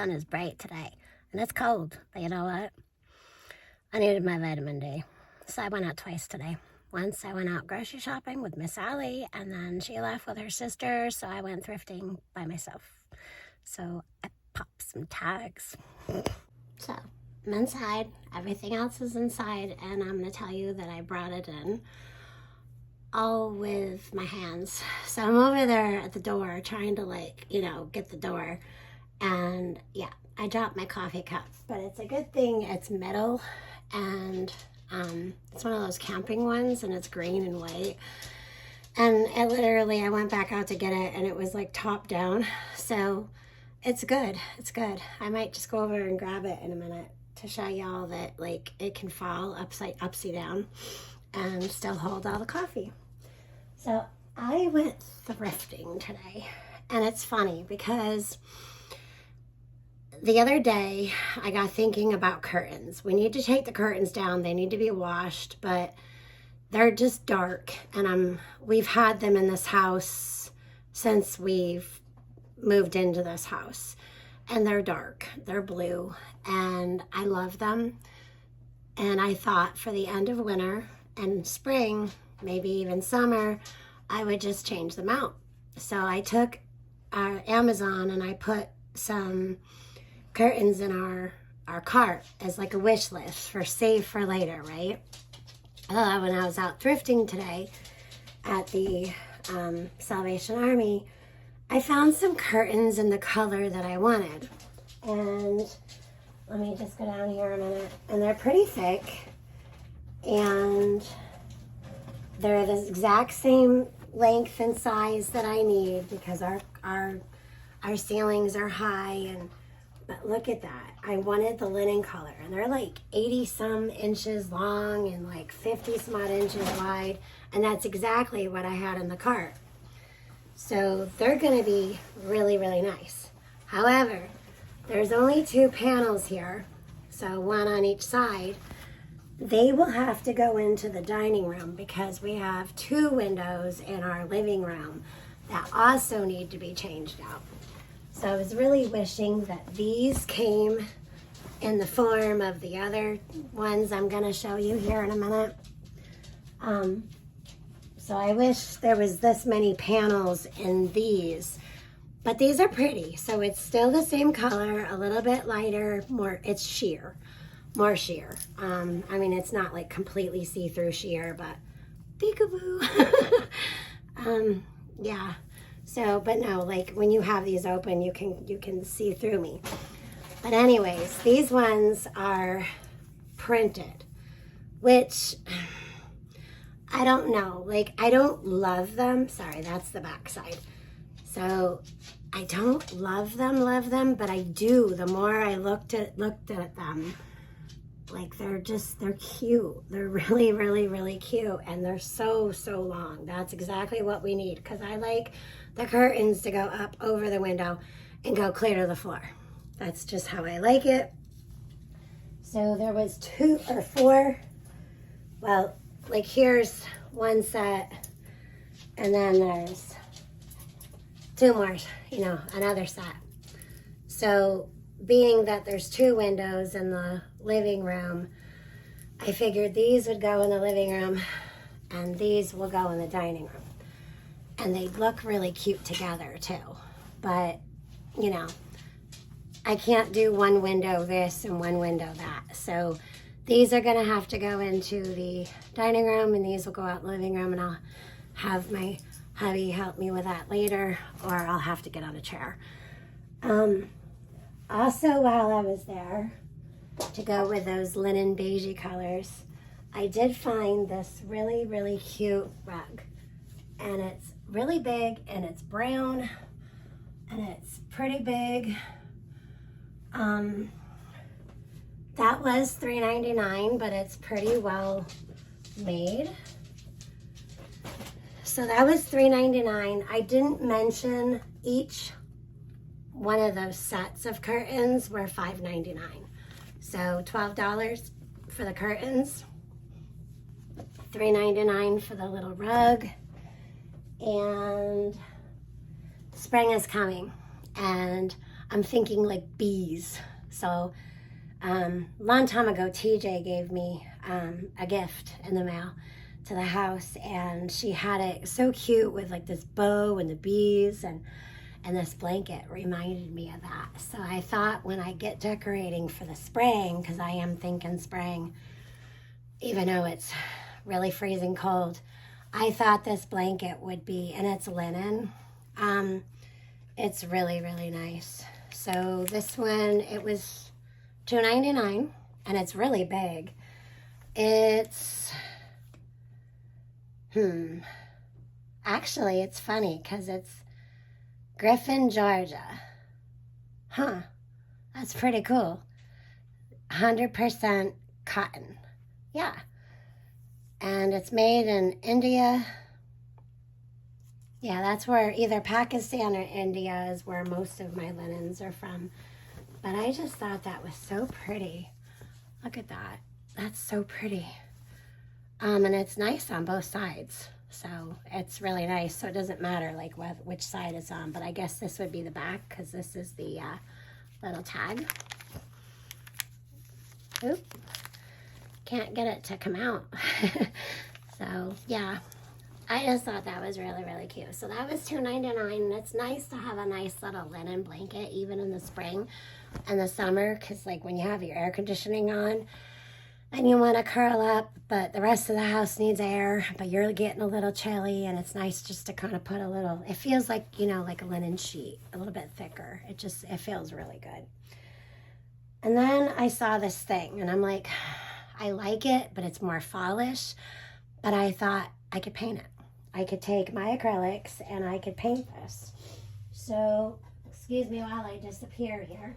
sun is bright today, and it's cold, but you know what? I needed my vitamin D, so I went out twice today. Once I went out grocery shopping with Miss Allie, and then she left with her sister, so I went thrifting by myself. So I popped some tags. So I'm inside, everything else is inside, and I'm gonna tell you that I brought it in all with my hands. So I'm over there at the door trying to get the door, and yeah, I dropped my coffee cup, but it's a good thing it's metal, and it's one of those camping ones, and it's green and white. And it literally, I went back out to get it, and it was like top down. So it's good. It's good. I might just go over and grab it in a minute to show y'all that like it can fall upside down and still hold all the coffee. So I went thrifting today, and it's funny because the other day, I got thinking about curtains. We need to take the curtains down. They need to be washed, but they're just dark. And we've had them in this house since we've moved into this house. And they're dark. They're blue. And I love them. And I thought for the end of winter and spring, maybe even summer, I would just change them out. So I took our Amazon and I put some curtains in our cart as like a wish list for save for later, right? When I was out thrifting today at the Salvation Army, I found some curtains in the color that I wanted. And let me just go down here a minute. And they're pretty thick. And they're the exact same length and size that I need because our ceilings are high. But look at that. I wanted the linen color, and they're like 80 some inches long and like 50 some odd inches wide, and that's exactly what I had in the cart. So they're going to be really, really nice. However, there's only 2 panels here, so one on each side. They will have to go into the dining room because we have 2 windows in our living room that also need to be changed out. So I was really wishing that these came in the form of the other ones I'm going to show you here in a minute. So I wish there was this many panels in these, but these are pretty. So it's still the same color, a little bit lighter, it's sheer, more sheer. I mean, it's not like completely see-through sheer, but peekaboo. Yeah. So, but no, like when you have these open, you can see through me. But anyways, these ones are printed, which I don't know. Like, I don't love them. Sorry, that's the back side. So I don't love them, but I do. The more I looked at them, like they're cute. They're really, really, really cute. And they're so long. That's exactly what we need, because I like the curtains to go up over the window and go clear to the floor. That's just how I like it. So there was 2 or 4. Well, like here's one set, and then there's 2 more, another set. So being that there's 2 windows in the living room, I figured these would go in the living room and these will go in the dining room. And they look really cute together too. But, I can't do one window this and one window that. So these are going to have to go into the dining room, and these will go out in the living room, and I'll have my hubby help me with that later, or I'll have to get on a chair. Also, while I was there, to go with those linen beigey colors, I did find this really, really cute rug. And it's really big, and it's brown, and it's pretty big. That was $3.99, but it's pretty well made. So that was $3.99. I didn't mention each one of those sets of curtains were $5.99. So $12 for the curtains, $3.99 for the little rug, and spring is coming. And I'm thinking like bees. So long time ago, TJ gave me a gift in the mail to the house, and she had it so cute with like this bow and the bees, and this blanket reminded me of that. So I thought when I get decorating for the spring, because I am thinking spring, even though it's really freezing cold, I thought this blanket would be, and it's linen. It's really, really nice. So this one, it was $2.99, and it's really big. It's, actually, it's funny because it's Griffin, Georgia. Huh, that's pretty cool. 100% cotton. Yeah. And it's made in India. Yeah, that's where either Pakistan or India is where most of my linens are from. But I just thought that was so pretty. Look at that. That's so pretty. And it's nice on both sides. So it's really nice. So it doesn't matter like which side it's on. But I guess this would be the back because this is the little tag. Oop. Can't get it to come out. So yeah, I just thought that was really, really cute. So that was $2.99, and it's nice to have a nice little linen blanket even in the spring and the summer, because like when you have your air conditioning on and you want to curl up, but the rest of the house needs air, but you're getting a little chilly, and it's nice just to kind of put a little, it feels like, you know, like a linen sheet, a little bit thicker. It feels really good. And then I saw this thing, and I'm like, I like it, but it's more fallish. But I thought I could paint it. I could take my acrylics and I could paint this. So, excuse me while I disappear here.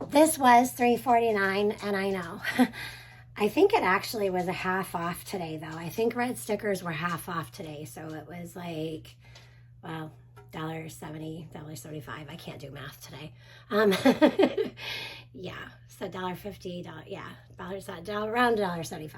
This was $3.49, and I know. I think it actually was a half off today, though. I think red stickers were half off today, so it was like, well, $1.70, $1.75. I can't do math today. Yeah, so $1.50, yeah, around $1.75.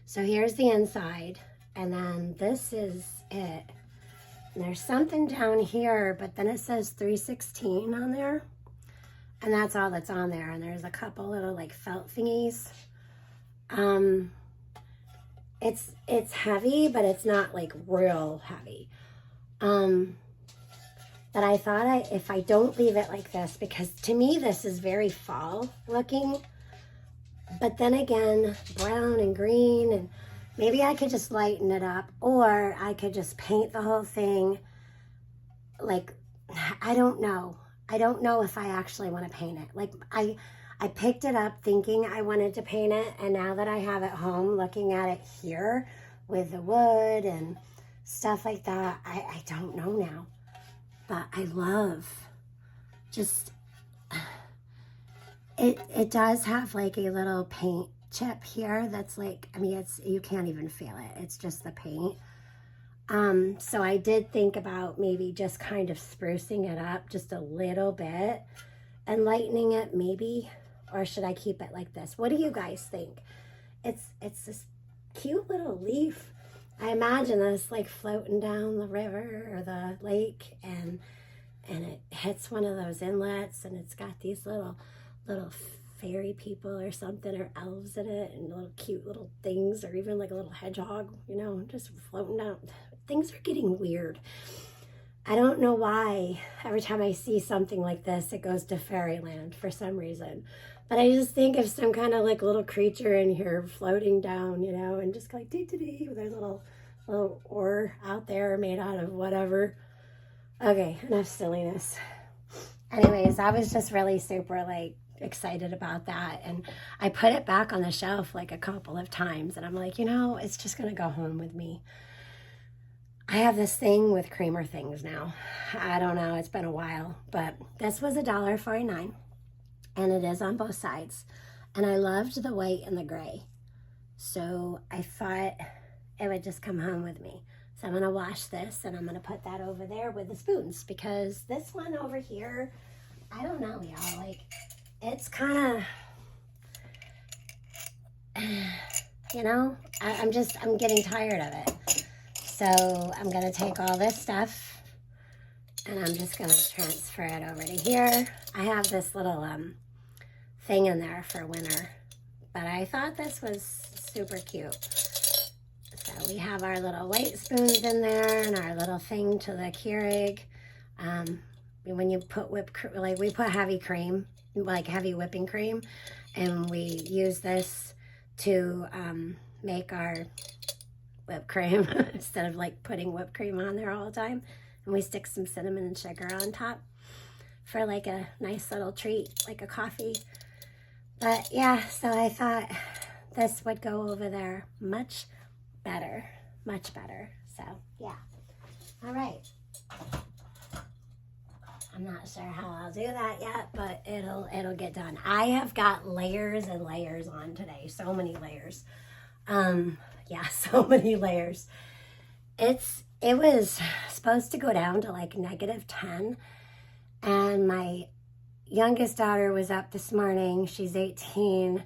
So here's the inside, and then this is it. And there's something down here, but then it says 316 on there, and that's all that's on there. And there's a couple little like felt thingies. It's heavy, but it's not like real heavy. But I thought if I don't leave it like this, because to me this is very fall looking, but then again, brown and green, and maybe I could just lighten it up, or I could just paint the whole thing. Like, I don't know. I don't know if I actually want to paint it. Like, I picked it up thinking I wanted to paint it, and now that I have it home, looking at it here with the wood and stuff like that, I don't know now. But I love just, it does have like a little paint chip here that's like, I mean, you can't even feel it. It's just the paint. So I did think about maybe just kind of sprucing it up just a little bit and lightening it maybe, or should I keep it like this? What do you guys think? It's this cute little leaf. I imagine this like floating down the river or the lake, and it hits one of those inlets, and it's got these little fairy people or something, or elves in it, and little cute little things, or even like a little hedgehog, you know, just floating down. Things are getting weird. I don't know why every time I see something like this, it goes to fairyland for some reason. But I just think of some kind of like little creature in here floating down, you know, and just like dee-dee-dee with their little oar out there made out of whatever. Okay, enough silliness. Anyways, I was just really super like excited about that, and I put it back on the shelf like a couple of times, and I'm like, you know, it's just gonna go home with me. I have this thing with creamer things now. I don't know, it's been a while, but this was $1.49, and it is on both sides, and I loved the white and the gray, so I thought it would just come home with me. So I'm gonna wash this, and I'm gonna put that over there with the spoons, because this one over here, I don't know, y'all, like, it's kind of, you know, I'm getting tired of it. So I'm gonna take all this stuff And I'm just going to transfer it over to here. I have this little thing in there for winter, but I thought this was super cute. So we have our little white spoons in there and our little thing to the Keurig. When you put like we put heavy cream, like heavy whipping cream, and we use this to make our whipped cream instead of like putting whipped cream on there all the time. And we stick some cinnamon and sugar on top for like a nice little treat, like a coffee. But yeah, so I thought this would go over there much better, much better. So yeah, all right. I'm not sure how I'll do that yet, but it'll get done. I have got layers and layers on today, so many layers. Yeah, so many layers. It was supposed to go down to like -10, and my youngest daughter was up this morning. She's 18.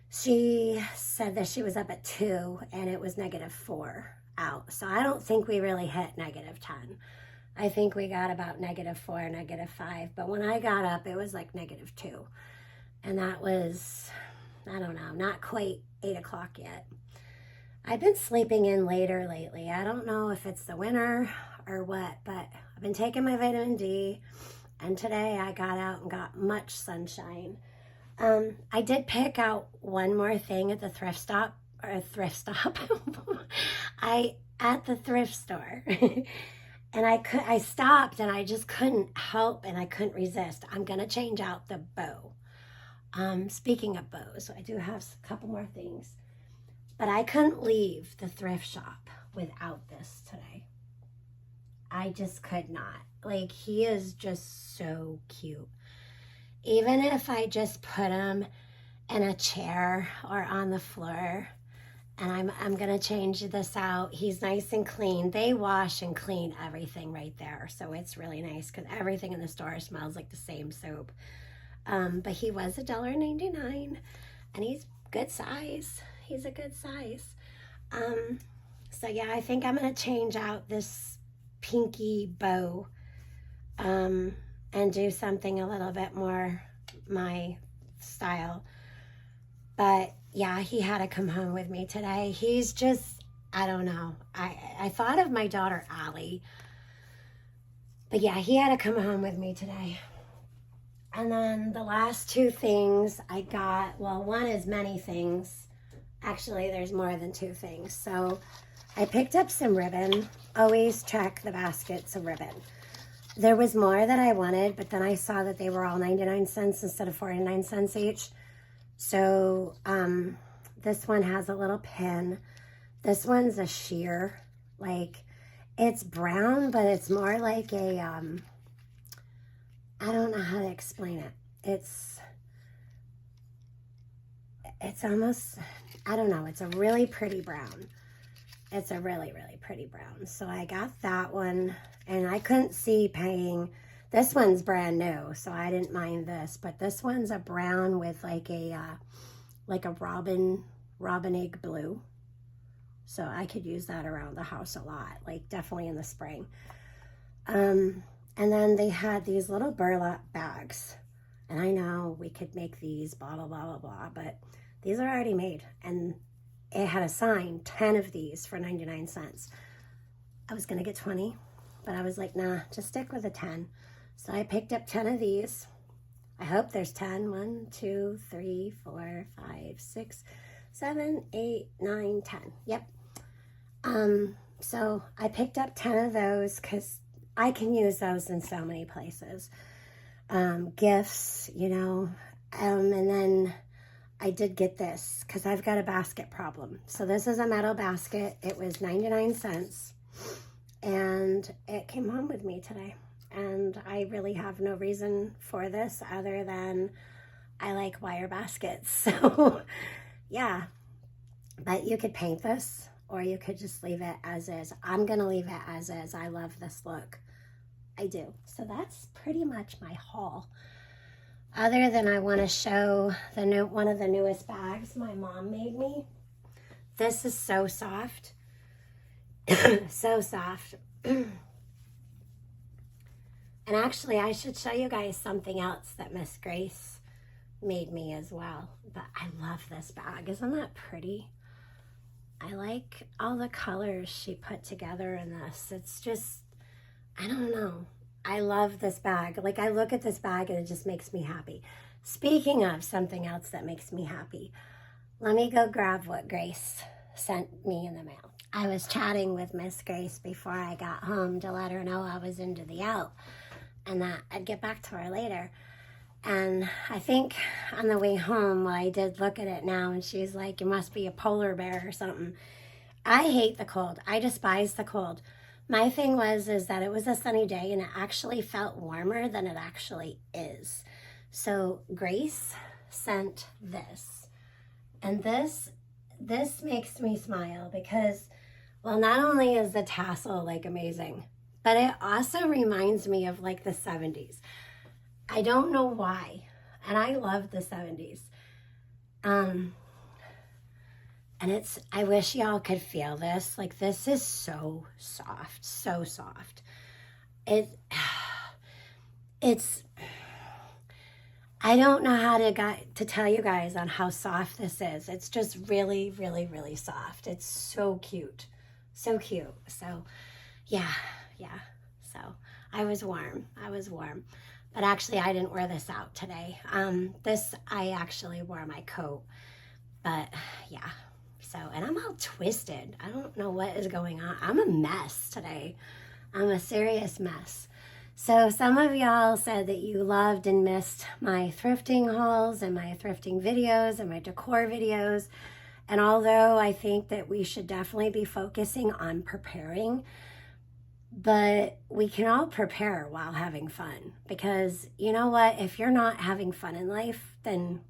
She said that she was up at 2 and it was -4 out. So I don't think we really hit -10. I think we got about -4, -5. But when I got up, it was like -2. And that was, I don't know, not quite 8 o'clock yet. I've been sleeping in later lately. I don't know if it's the winter or what, but I've been taking my vitamin D, and today I got out and got much sunshine. I did pick out one more thing at the thrift stop, at the thrift store. And I stopped and I just couldn't help and I couldn't resist. I'm going to change out the bow. Speaking of bows, I do have a couple more things. But I couldn't leave the thrift shop without this today. I just could not. Like, he is just so cute. Even if I just put him in a chair or on the floor, and I'm going to change this out. He's nice and clean. They wash and clean everything right there. So it's really nice because everything in the store smells like the same soap. But he was $1.99 and he's good size. He's a good size. So yeah, I think I'm going to change out this pinky bow and do something a little bit more my style. But yeah, he had to come home with me today. He's just, I don't know. I thought of my daughter, Allie. But yeah, he had to come home with me today. And then the last two things I got, well, one is many things. Actually, there's more than two things. So I picked up some ribbon. Always check the baskets of ribbon. There was more that I wanted, but then I saw that they were all 99 cents instead of 49 cents each. So this one has a little pin. This one's a sheer. Like, it's brown, but it's more like a, I don't know how to explain it. It's almost, I don't know. It's a really pretty brown. It's a really, really pretty brown. So I got that one, and I couldn't see paying. This one's brand new, so I didn't mind this. But this one's a brown with like a robin egg blue. So I could use that around the house a lot, like definitely in the spring. And then they had these little burlap bags. And I know we could make these, blah, blah, blah, blah, blah, but these are already made. And it had a sign, 10 of these for 99 cents. I was going to get 20, but I was like, nah, just stick with the 10. So I picked up 10 of these. I hope there's 10. 1, 2, 3, 4, 5, 6, 7, 8, 9, 10. Yep. So I picked up 10 of those because I can use those in so many places. Gifts, you know, and then I did get this because I've got a basket problem. So this is a metal basket. It was 99 cents and it came home with me today. And I really have no reason for this other than I like wire baskets. So yeah, but you could paint this or you could just leave it as is. I'm going to leave it as is. I love this look. I do. So that's pretty much my haul. Other than I want to show one of the newest bags my mom made me. This is so soft. So soft. And actually, I should show you guys something else that Miss Grace made me as well. But I love this bag. Isn't that pretty? I like all the colors she put together in this. It's just, I don't know. I love this bag. Like, I look at this bag and it just makes me happy. Speaking of something else that makes me happy, let me go grab what Grace sent me in the mail. I was chatting with Miss Grace before I got home to let her know I was into the out and that I'd get back to her later. And I think on the way home, well, I did look at it now, and she's like, you must be a polar bear or something. I hate the cold. I despise the cold. My thing is that it was a sunny day, and it actually felt warmer than it actually is. So Grace sent this. And this makes me smile because, well, not only is the tassel, like, amazing, but it also reminds me of, like, the 70s. I don't know why, and I love the 70s. And I wish y'all could feel this. Like, this is so soft, so soft. It's, I don't know how to tell you guys on how soft this is. It's just really, really, really soft. It's so cute, so cute. So, yeah. So I was warm. But actually, I didn't wear this out today. I actually wore my coat. But, yeah. So, and I'm all twisted. I don't know what is going on. I'm a mess today. I'm a serious mess. So, some of y'all said that you loved and missed my thrifting hauls and my thrifting videos and my decor videos. And although I think that we should definitely be focusing on preparing, but we can all prepare while having fun, because you know what, if you're not having fun in life, then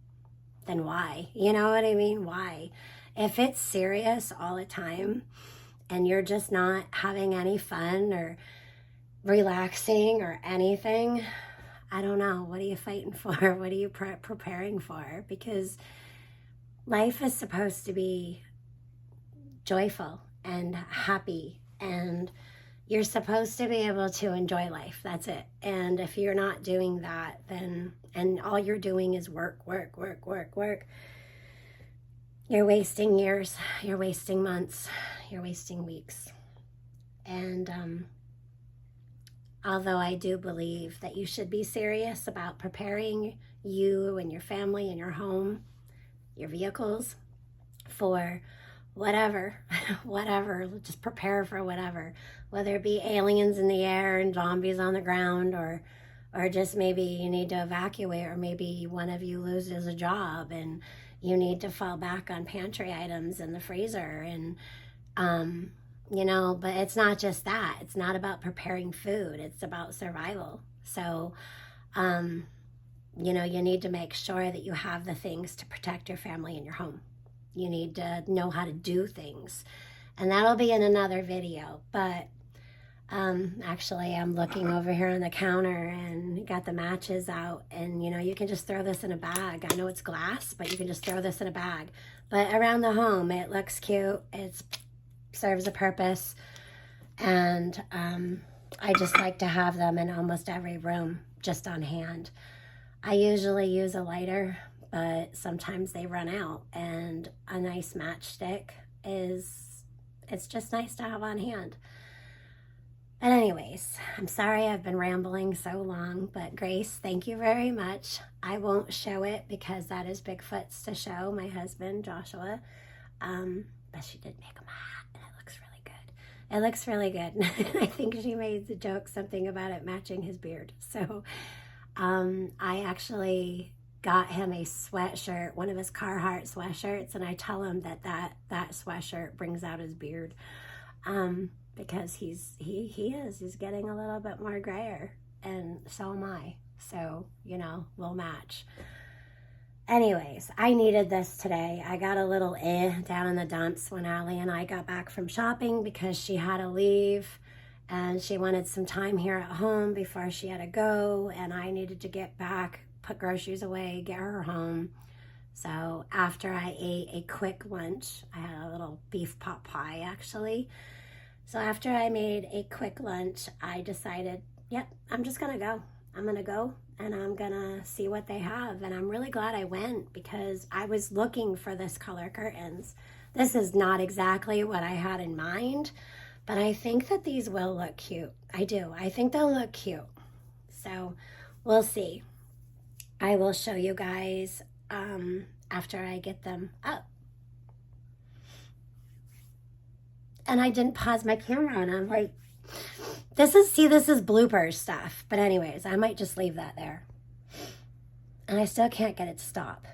why? You know what I mean? Why? If it's serious all the time and you're just not having any fun or relaxing or anything, I don't know, what are you fighting for? What are you preparing for? Because life is supposed to be joyful and happy, and you're supposed to be able to enjoy life. That's it. And if you're not doing that, then, and all you're doing is work, you're wasting years, you're wasting months, you're wasting weeks. And although I do believe that you should be serious about preparing you and your family and your home, your vehicles, for whatever, just prepare for whatever, whether it be aliens in the air and zombies on the ground, or just maybe you need to evacuate, or maybe one of you loses a job and you need to fall back on pantry items in the freezer. And, but it's not just that. It's not about preparing food. It's about survival. So, you need to make sure that you have the things to protect your family and your home. You need to know how to do things. And that'll be in another video. But actually, I'm looking over here on the counter and got the matches out. And, you can just throw this in a bag. I know it's glass, but you can just throw this in a bag. But around the home, it looks cute. It serves a purpose. And I just like to have them in almost every room, just on hand. I usually use a lighter, but sometimes they run out, and a nice matchstick it's just nice to have on hand. But anyways, I'm sorry I've been rambling so long, but Grace, thank you very much. I won't show it because that is Bigfoot's to show, my husband, Joshua. But she did make him a hat, and it looks really good. It looks really good. I think she made the joke, something about it matching his beard. So I actually got him a sweatshirt, one of his Carhartt sweatshirts, and I tell him that sweatshirt brings out his beard, because he's getting a little bit more grayer, and so am I. So, we'll match. Anyways, I needed this today. I got a little down in the dumps when Allie and I got back from shopping, because she had to leave and she wanted some time here at home before she had to go, and I needed to get back, put groceries away, get her home. So after I ate a quick lunch, I had a little beef pot pie actually. So after I made a quick lunch, I decided yep, I'm just going to go. I'm going to go and I'm going to see what they have. And I'm really glad I went because I was looking for this color curtains. This is not exactly what I had in mind, but I think that these will look cute. I do. I think they'll look cute. So we'll see. I will show you guys after I get them up. And I didn't pause my camera and I'm like, this is bloopers stuff. But anyways, I might just leave that there. And I still can't get it to stop.